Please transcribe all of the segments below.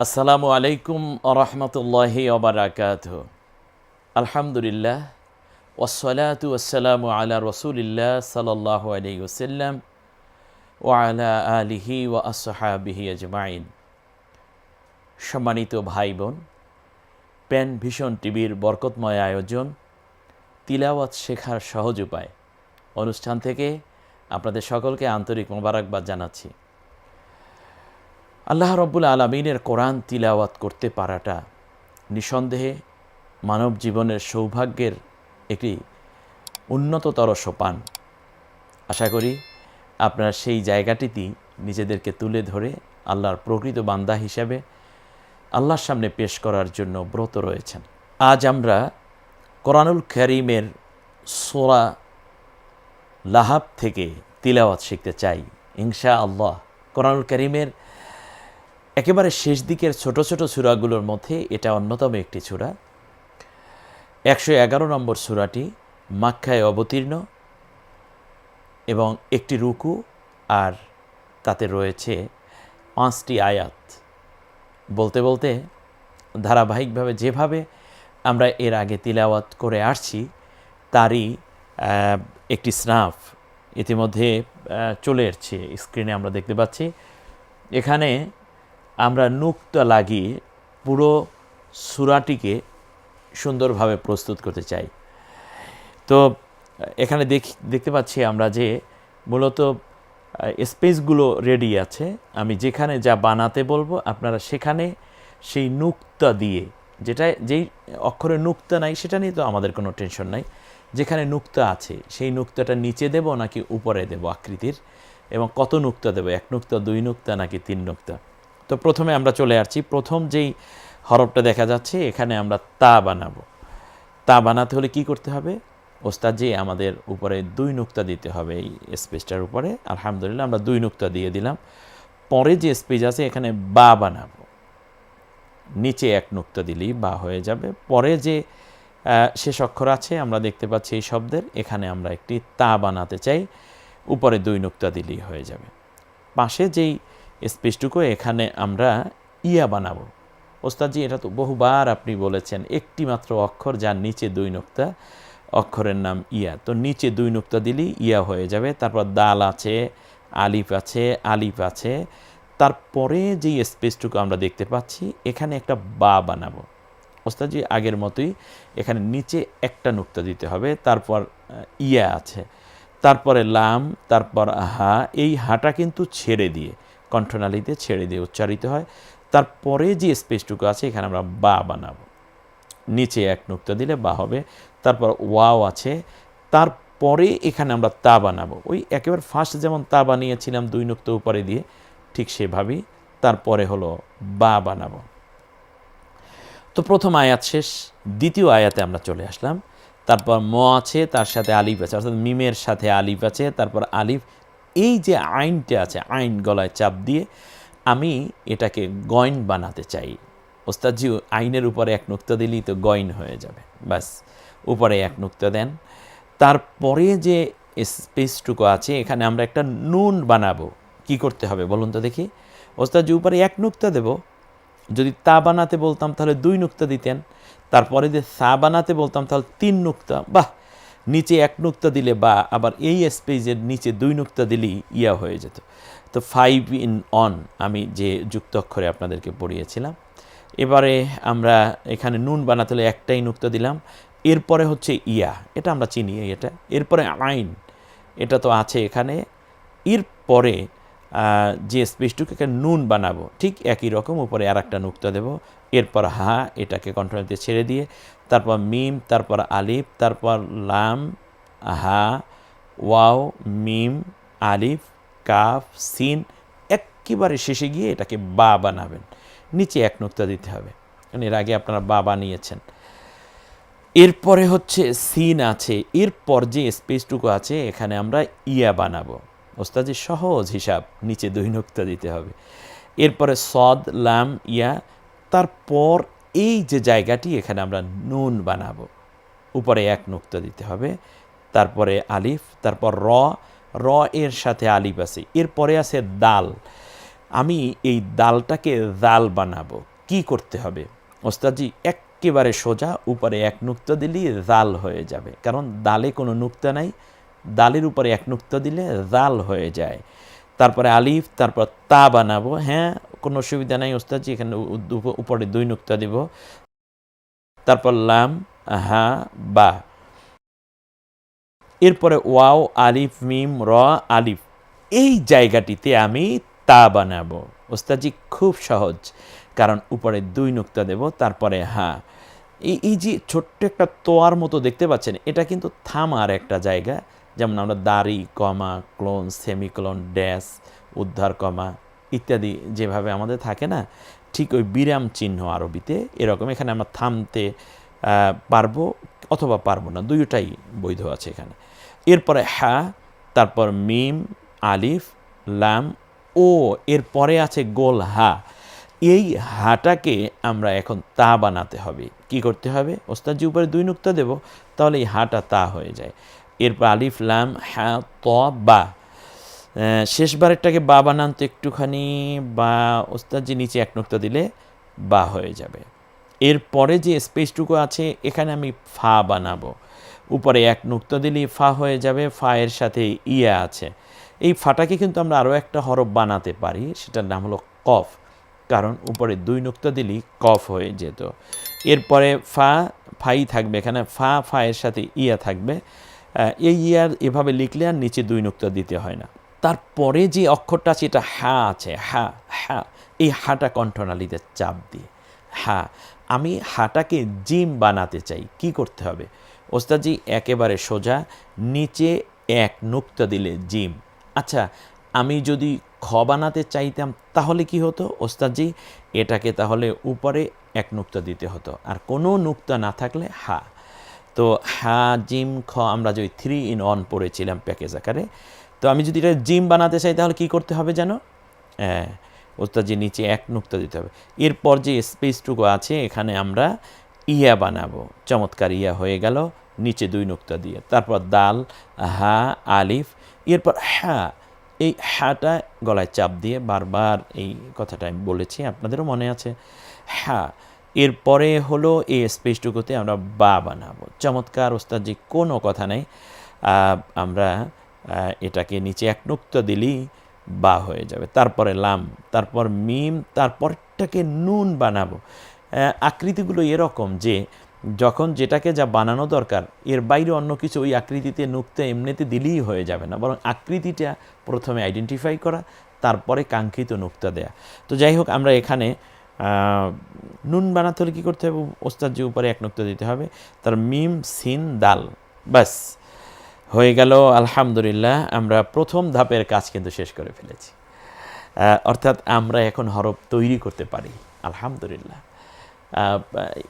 আসসালামু আলাইকুম আরহামতুল্লাহি ওবারাকাতুহু। আলহামদুলিল্লাহ ওয়াসসালাতু ওয়াসসালামু আলা রসুলিল্লাহ সাল্লাল্লাহু আলাইহি ওয়াসাল্লাম ওয়া আলা আলিহি ওয়া আসহাবিহি আজমাইন। সম্মানিত ভাই বোন, প্যান ভিশন টিভির বরকতময় আয়োজন তিলাওয়াত শেখার সহজ উপায় অনুষ্ঠান থেকে আপনাদের সকলকে আন্তরিক মোবারকবাদ জানাচ্ছি। আল্লাহ রব্বুল আলমিনের কোরআন তিলাওয়াত করতে পারাটা নিঃসন্দেহে মানব জীবনের সৌভাগ্যের একটি উন্নততর সোপান। আশা করি আপনারা সেই জায়গাটিতেই নিজেদেরকে তুলে ধরে আল্লাহর প্রকৃত বান্দা হিসাবে আল্লাহর সামনে পেশ করার জন্য ব্রত রয়েছেন। আজ আমরা কোরআনুল কারীমের সূরা লাহাব থেকে তিলাওয়াত শিখতে চাই ইনশাআল্লাহ। কোরআনুল কারীমের একেবারে শেষ দিকের ছোট ছোট সূরাগুলোর মধ্যে এটা অন্যতম একটি সূরা। 111 নম্বর সূরাটি মক্কায় অবতীর্ণ এবং একটি রুকু আর তাতে রয়েছে 5টি আয়াত। বলতে বলতে ধারাবাহিকভাবে যেভাবে আমরা এর আগে তিলাওয়াত করে আসছি তারই একটি স্নাফ ইতিমধ্যে চলে এসেছে স্ক্রিনে, আমরা দেখতে পাচ্ছি। এখানে আমরা নুক্তা লাগিয়ে পুরো সূরাটিকে সুন্দরভাবে প্রস্তুত করতে চাই। তো এখানে দেখতে পাচ্ছি আমরা যে মূলত স্পেসগুলো রেডি আছে। আমি যেখানে যা বানাতে বলবো আপনারা সেখানে সেই নুক্তা দিয়ে, যেই অক্ষরে নুক্তা নাই সেটা নিয়ে তো আমাদের কোনো টেনশন নাই। যেখানে নুক্তা আছে সেই নুক্তাটা নিচে দেব নাকি উপরে দেব আকৃতির, এবং কত নুক্তা দেব, 1 নুক্তা 2 নুক্তা নাকি 3 নুক্তা। তো প্রথমে আমরা চলে আসছি, প্রথম যেই হরফটা দেখা যাচ্ছে এখানে আমরা তা বানাবো। তা বানাতে হলে কি করতে হবে? ওস্তাদ জি আমাদের উপরে 2 নুক্তা দিতে হবে এই স্পেসটার উপরে। আলহামদুলিল্লাহ আমরা 2 নুক্তা দিয়ে দিলাম। পরে যে স্পেস আছে এখানে বা বানাবো, নিচে 1 নুক্তা দিলেই বা হয়ে যাবে। পরে যে শেষ অক্ষর আছে আমরা দেখতে পাচ্ছি এই শব্দের, এখানে আমরা একটি তা বানাতে চাই, উপরে 2 নুক্তা দিলেই হয়ে যাবে। পাশে যেই স্পেসটুকু এখানে আমরা ইয়া বানাবো। ওস্তাদজি এটা তো বহুবার আপনি বলেছেন, একটি মাত্র অক্ষর যার নিচে 2 নুক্তা, অক্ষরের নাম ইয়া। তো নিচে 2 নুক্তা দিলেই ইয়া হয়ে যাবে। তারপর দাল আছে, আলিফ আছে, আলিফ আছে। তারপরে যেই স্পেসটুকু আমরা দেখতে পাচ্ছি এখানে একটা বা বানাবো। ওস্তাদজি আগের মতোই এখানে নিচে একটা নুক্তা দিতে হবে। তারপর ইয়া আছে, তারপরে লাম, তারপর হা। এই হাটা কিন্তু ছেড়ে দিয়ে, কণ্ঠনালীতে ছেড়ে দিয়ে উচ্চারিত হয়। তারপরে যে স্পেসটুকু আছে এখানে আমরা বা বানাবো, নিচে 1 নুক্তা দিলে বা হবে। তারপর ওয়াও আছে, তারপরে এখানে আমরা তা বানাবো। ওই একেবারে ফার্স্ট যেমন তা বানিয়েছিলাম 2 নুক্তা উপরে দিয়ে, ঠিক সেভাবেই তারপরে হলো বা বানাবো। তো প্রথম আয়াত শেষ, দ্বিতীয় আয়াতে আমরা চলে আসলাম। তারপর ম আছে, তার সাথে আলিফ আছে, অর্থাৎ মিমের সাথে আলিফ আছে, তারপর আলিফ। এই যে আইনটা আছে, আইন গলায় চাপ দিয়ে আমি এটাকে গয়ন বানাতে চাই। ওস্তাদজি আইনের উপরে 1 নুক্তা দিলেই তো গয়ন হয়ে যাবে, ব্যাস উপরে 1 নুক্তা দেন। তারপরে যে স্পেসটুকু আছে এখানে আমরা একটা নুন বানাবো। কি করতে হবে বলুন তো দেখি? ওস্তাদজি উপরে 1 নুক্তা দেব। যদি তা বানাতে বলতাম তাহলে 2 নুক্তা দিতেন। তারপরে যে সা বানাতে বলতাম তাহলে 3 নুক্তা। বাহ, নিচে 1 নুক্তা দিলে বা, আবার এই স্পেসের নিচে 2 নুক্তা দিলেই ইয়া হয়ে যেত। তো 5 in on আমি যে যুক্ত অক্ষরে আপনাদেরকে পড়িয়েছিলাম। এবারে আমরা এখানে নুন বানাতে হলে একটাই নুক্তা দিলাম। এরপরে হচ্ছে ইয়া, এটা আমরা চিনি এটা। এরপরে আইন, এটা তো আছে এখানে। এরপরে যে স্পেসটুকে নুন বানাবো ঠিক একই রকম, উপরে আর একটা নুক্তা দেব। এরপর হা, এটাকে কন্ট্রোলতে ছেড়ে দিয়ে, তারপর মিম, তারপর আলিফ, তারপর লাম, হা, ওয়াও, মিম, আলিফ, কাফ, সিন। একেবারে শেষে গিয়ে এটাকে বা বানাবেন, নিচে 1 নুক্তা দিতে হবে, কারণ এর আগে আপনারা বা বানিয়েছেন। এরপরে হচ্ছে সিন আছে, এরপর যে স্পেসটুকু আছে এখানে আমরা ইয়া বানাবো। ওস্তাদের সহজ হিসাব, নিচে 2 নুক্তা দিতে হবে। এরপরে সদ, লাম, ইয়া। তারপর এই যে জায়গাটি এখানে আমরা নুন বানাবো, উপরে 1 নুক্তা দিতে হবে। তারপরে আলিফ, তারপর র, র এর সাথে আলিফ আছে। এরপরে আছে দাল। আমি এই দালটাকে দাল বানাবো, কি করতে হবে? ওস্তাদজি একেবারে সোজা, উপরে এক নুক্তা দিলেই দাল হয়ে যাবে, কারণ দালে কোনো নুক্তা নাই, দালের উপরে এক নুক্তা দিলে দাল হয়ে যায়। তারপরে আলিফ, তারপর তা বানাবো। হ্যাঁ, কোনো অসুবিধা নাই ওস্তাদজি, এখানে উপরে 2 নুক্তা দিব। তারপর লাম, হা, বা, এরপরে ওয়াও, আলিফ, মিম, র, আলিফ, এই জায়গাটিতে আমি তা বানাবো। ওস্তাদজি খুব সহজ, কারণ উপরে 2 নুক্তা দেব, তারপরে হা। এই যে ছোট্ট একটা তোয়ার মতো দেখতে পাচ্ছেন, এটা কিন্তু থামার একটা জায়গা। যেমন আমরা দাড়ি, কমা, ক্লোন, সেমিক্লোন, ড্যাশ, উদ্ধার কমা ইত্যাদি যেভাবে আমাদের থাকে না, ঠিক ওই বিরাম চিহ্ন আরবিতে এরকম। এখানে আমরা থামতে পারবো অথবা পারবো না, দুইটাই বৈধ আছে এখানে। এরপরে হা, তারপর মিম, আলিফ, লাম, ও, এরপরে আছে গোল হা। এই হাটাকে আমরা এখন তা বানাতে হবে। কি করতে হবে? ওস্তাদজি উপরে 2 নুক্তা দেব, তাহলে এই হাটা তা হয়ে যায়। এরপর আলিফ, লাম, হা, ত, বা। শেষবারেরটাকে বা বানান তো একটুখানি, বা ওস্তাদজি নিচে 1 নুক্তা দিলে বা হয়ে যাবে। এরপরে যে স্পেসটুকু আছে, এখানে আমি ফা বানাবো। উপরে 1 নুক্তা দিলেই ফা হয়ে যাবে, ফা এর সাথে ইয়া আছে। এই ফাটাকে কিন্তু আমরা আরও একটা হরফ বানাতে পারি, সেটার নাম হলো কফ, কারণ উপরে 2 নুক্তা দিলেই কফ হয়ে যেত। এরপরে ফাই থাকবে এখানে, ফা এর সাথে ইয়া থাকবে। এই ইয়ার এভাবে লিখলে আর নিচে 2 নুক্তা দিতে হয় না। তারপরে যে অক্ষরটা আছে, এটা হা আছে, হা, হা, এই হাটা কণ্ঠনালীতে চাপ দিয়ে হা। আমি হাটাকে জিম বানাতে চাই, কি করতে হবে? ওস্তাদজি একেবারে সোজা, নিচে 1 নুক্তা দিলে জিম। আচ্ছা, আমি যদি খ বানাতে চাইতাম তাহলে কি হতো? ওস্তাদজি এটাকে তাহলে উপরে 1 নুক্তা দিতে হতো, আর কোনো নুক্তা না থাকলে হা। তো হা, জিম, খ আমরা যদি 3 in 1 পড়েছিলাম প্যাকেজ আকারে। তো আমি যদি এটা জিম বানাতে চাই তাহলে কি করতে হবে যেন? ওস্তাদজি নিচে 1 নুক্তা দিতে হবে। এরপর যে স্পেসটুকু আছে, এখানে আমরা ইয়া বানাবো। চমৎকার, ইয়া হয়ে গেল নিচে 2 নুক্তা দিয়ে। তারপর দাল, হা, আলিফ, এরপর হা। এই হাটা গলায় চাপ দিয়ে, বারবার এই কথাটা আমি বলেছি, আপনাদেরও মনে আছে। হা, এরপরে হলো এই স্পেসটুকুতে আমরা বা বানাবো। চমৎকার ওস্তাদজি, কোনো কথা নেই, আমরা এটাকে নিচে 1 নুক্তা দিলেই বা হয়ে যাবে। তারপরে লাম, তারপর মিম, তারপরটাকে নুন বানাবো। আকৃতিগুলো এরকম যে যখন যেটাকে যা বানানো দরকার, এর বাইরে অন্য কিছু ওই আকৃতিতে নুক্তা এমনিতে দিলেই হয়ে যাবে না, বরং আকৃতিটা প্রথমে আইডেন্টিফাই করা, তারপরে কাঙ্ক্ষিত নুক্তা দেয়া। তো যাই হোক, আমরা এখানে নুন বানাতে হলে কী করতে হবে? ওস্তাদজি উপরে 1 নুক্তা দিতে হবে, তার মিম, সিন, দাল, বাস হয়ে গেল। আলহামদুলিল্লাহ, আমরা প্রথম ধাপের কাজ কিন্তু শেষ করে ফেলেছি। অর্থাৎ আমরা এখন হরফ তৈরি করতে পারি, আলহামদুলিল্লাহ।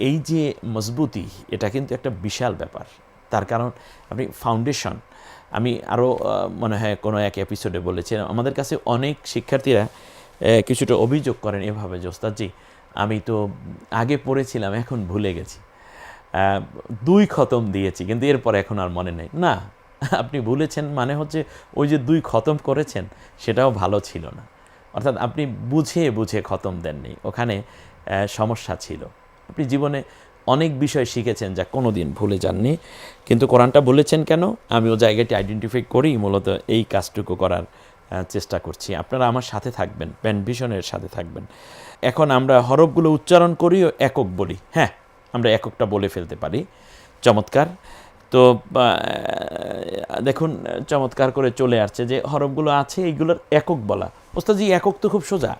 এই যে মজবুতি, এটা কিন্তু একটা বিশাল ব্যাপার। তার কারণ আপনি ফাউন্ডেশন, আমি আরও মনে হয় কোনো এক এপিসোডে বলেছিলাম, আমাদের কাছে অনেক শিক্ষার্থীরা কিছুটা অভিযোগ করেন এভাবে যে ওস্তাদজি আমি তো আগে পড়েছিলাম, এখন ভুলে গেছি, 2 খতম দিয়েছি, কিন্তু এরপর এখন আর মনে নেই। না, আপনি ভুলেছেন মানে হচ্ছে ওই যে 2 খতম করেছেন সেটাও ভালো ছিল না, অর্থাৎ আপনি বুঝে বুঝে খতম দেননি, ওখানে সমস্যা ছিল। আপনি জীবনে অনেক বিষয় শিখেছেন যা কোনো দিন ভুলে যাননি, কিন্তু কোরআনটা বলেছেন কেন? আমি ও জায়গাটি আইডেন্টিফাই করি, মূলত এই কাজটুকু করার চেষ্টা করছি। আপনারা আমার সাথে থাকবেন, পেন ভিশনের সাথে থাকবেন। এখন আমরা হরফগুলো উচ্চারণ করি ও একক বলি। হ্যাঁ, আমরা এককটা বলে ফেলতে পারি। চমৎকার। তো দেখুন, চমৎকার করে চলে আসছে যে হরফগুলো আছে এইগুলোর একক বলা। ওস্তাদজি একক তো খুব সোজা,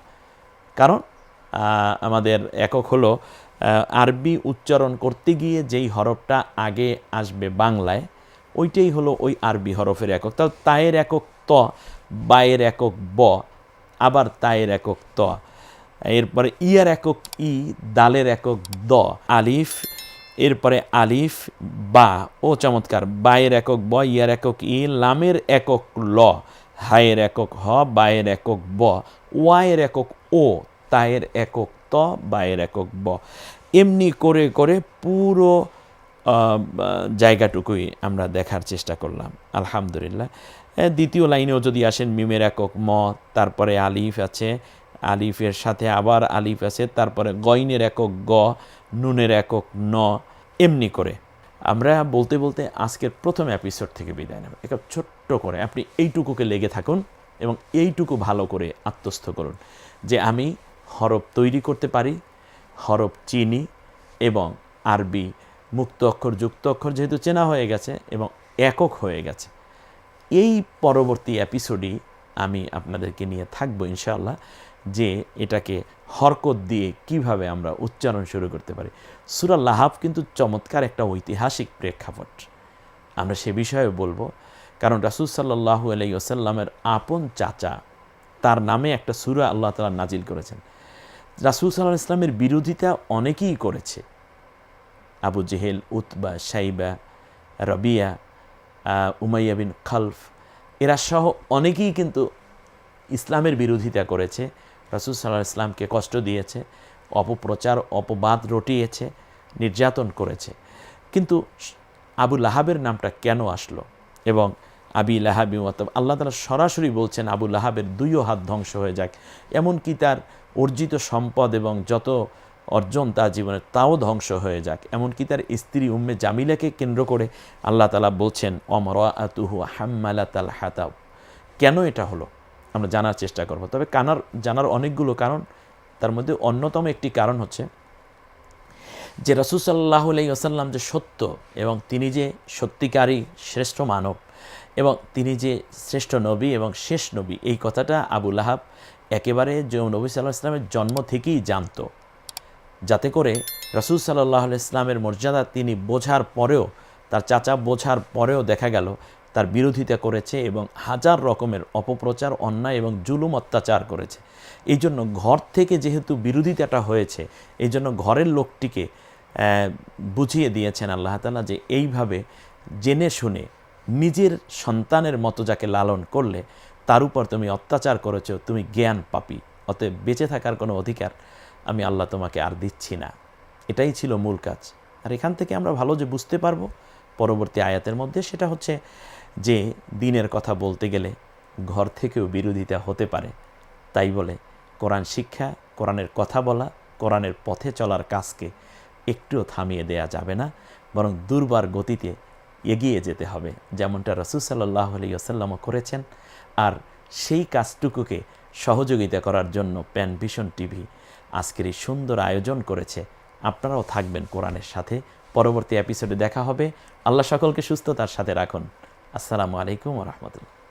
কারণ আমাদের একক হলো আরবি উচ্চারণ করতে গিয়ে যেই হরফটা আগে আসবে বাংলায়, ওইটাই হলো ওই আরবি হরফের একক। তাও তায়ের একক ত, বায়ের একক ব, আবার তায়ের একক ত, এরপরে ইয়ার একক ই, দালের একক দ, আলিফ, এরপরে আলিফ, বা, ও চমৎকার, বায়ের একক ব, ইয়ার একক ই, লামের একক ল, হায়ের একক হ, বায়ের একক ব, ওয়ায়ের একক ও, তায়ের একক ত, বায়ের একক ব। এমনি করে করে পুরো জায়গাটুকুই আমরা দেখার চেষ্টা করলাম, আলহামদুলিল্লাহ। দ্বিতীয় লাইনেও যদি আসেন, মিমের একক ম, তারপরে আলিফ আছে, আলিফের সাথে আবার আলিফ আছে, তারপরে গইনের একক গ, নুনের একক ন, এমনি করে আমরা বলতে বলতে আজকের প্রথম এপিসোড থেকে বিদায় নেব। একটা ছোট্ট করে আপনি এইটুকুকে লেগে থাকুন এবং এইটুকু ভালো করে আত্মস্থ করুন যে আমি হরফ তৈরি করতে পারি, হরফ চিনি, এবং আরবি মুক্ত অক্ষর যুক্ত অক্ষর যেহেতু চেনা হয়ে গেছে এবং একক হয়ে গেছে, এই পরবর্তী এপিসোডই আমি আপনাদেরকে নিয়ে থাকবো ইনশাআল্লাহ, যে এটাকে হরকত দিয়ে কিভাবে আমরা উচ্চারণ শুরু করতে পারি। সূরা লাহাব কিন্তু চমৎকার একটা ঐতিহাসিক প্রেক্ষাপট, আমরা সে বিষয়ে বলবো। কারণ রাসূল সাল্লাল্লাহু আলাইহি ওয়াসাল্লামের আপন চাচা, তার নামে একটা সূরা আল্লাহ তাআলা নাজিল করেছেন। রাসূল সাল্লাল্লাহু আলাইহি ওয়াসাল্লামের বিরোধিতা অনেকেই করেছে, আবু জেহেল, উতবা, শাইবা, রবিয়া, উমাইয়া বিন খালফ, এরা সহ অনেকেই কিন্তু ইসলামের বিরোধিতা করেছে, রাসূল সাল্লাল্লাহু আলাইহি ওয়াসাল্লামকে কষ্ট দিয়েছে, অপপ্রচার অপবাদ রটিয়েছে, নির্যাতন করেছে। কিন্তু আবু লাহাবের নামটা কেন আসলো? এবং আবি লাহাবি আল্লাহ তাআলা সরাসরি বলছেন আবু লাহাবের দুইও হাত ধ্বংস হয়ে যাক, এমনকি তার অর্জিত সম্পদ এবং যত অর্জন তার জীবনে তাও ধ্বংস হয়ে যাক, এমনকি তার স্ত্রী উম্মে জামিলাকে কেন্দ্র করে আল্লাহ তাআলা বলছেন ওয়ামরাআতুহু হাম্মালাতাল হাতাব। কেন এটা হলো আমরা জানার চেষ্টা করব। তবে জানার অনেকগুলো কারণ, তার মধ্যে অন্যতম একটি কারণ হচ্ছে যে রাসূল সাল্লাল্লাহু আলাইহি ওয়াসাল্লাম যে সত্য এবং তিনি যে সত্যিকারী শ্রেষ্ঠ মানব এবং তিনি যে শ্রেষ্ঠ নবী এবং শেষ নবী, এই কথাটা আবু লাহাব একেবারে যে নবী সাল্লাল্লাহু আলাইহি ওয়াসাল্লামের জন্ম থেকেই জানতো, যাতে করে রাসূল সাল্লাল্লাহু আলাইহি ওয়াসাল্লামের মর্যাদা তিনি বোঝার পরেও, তার চাচা বোঝার পরেও দেখা গেল তার বিরোধিতা করেছে এবং হাজার রকমের অপপ্রচার, অন্যায় এবং জুলুম অত্যাচার করেছে। এই জন্য ঘর থেকে যেহেতু বিরোধিতাটা হয়েছে, এই জন্য ঘরের লোকটিকে বুঝিয়ে দিয়েছেন আল্লাহ তাআলা যে এইভাবে জেনে শুনে নিজের সন্তানের মতো যাকে লালন করলে তার উপর তুমি অত্যাচার করেছ, তুমি জ্ঞান পাপী, অতএব বেঁচে থাকার কোনো অধিকার আমি আল্লাহ তোমাকে আর দিচ্ছি না। এটাই ছিল মূল কাজ। আর এখান থেকে আমরা ভালো যে বুঝতে পারবো পরবর্তী আয়াতের মধ্যে, সেটা হচ্ছে যে দ্বীনের কথা বলতে গেলে ঘর থেকেও বিরোধিতা হতে পারে। তাই বলে কোরআন শিক্ষা, কোরআনের কথা বলা, কোরআনের পথে চলার কাজকে একটুও থামিয়ে দেয়া যাবে না, বরং দুর্বার গতিতে এগিয়ে যেতে হবে, যেমনটা রাসূল সাল্লাল্লাহু আলাইহি ওয়াসাল্লামও করেছেন। আর সেই কাজটুকুকে সহযোগিতা করার জন্য প্যান ভিশন টিভি আজকের এই সুন্দর আয়োজন করেছে। আপনারাও থাকবেন কোরআনের সাথে। পরবর্তী এপিসোডে দেখা হবে। আল্লাহ সকলকে সুস্থতার সাথে রাখুন। আসসালামু আলাইকুম ওয়া রাহমাতুল্লাহ।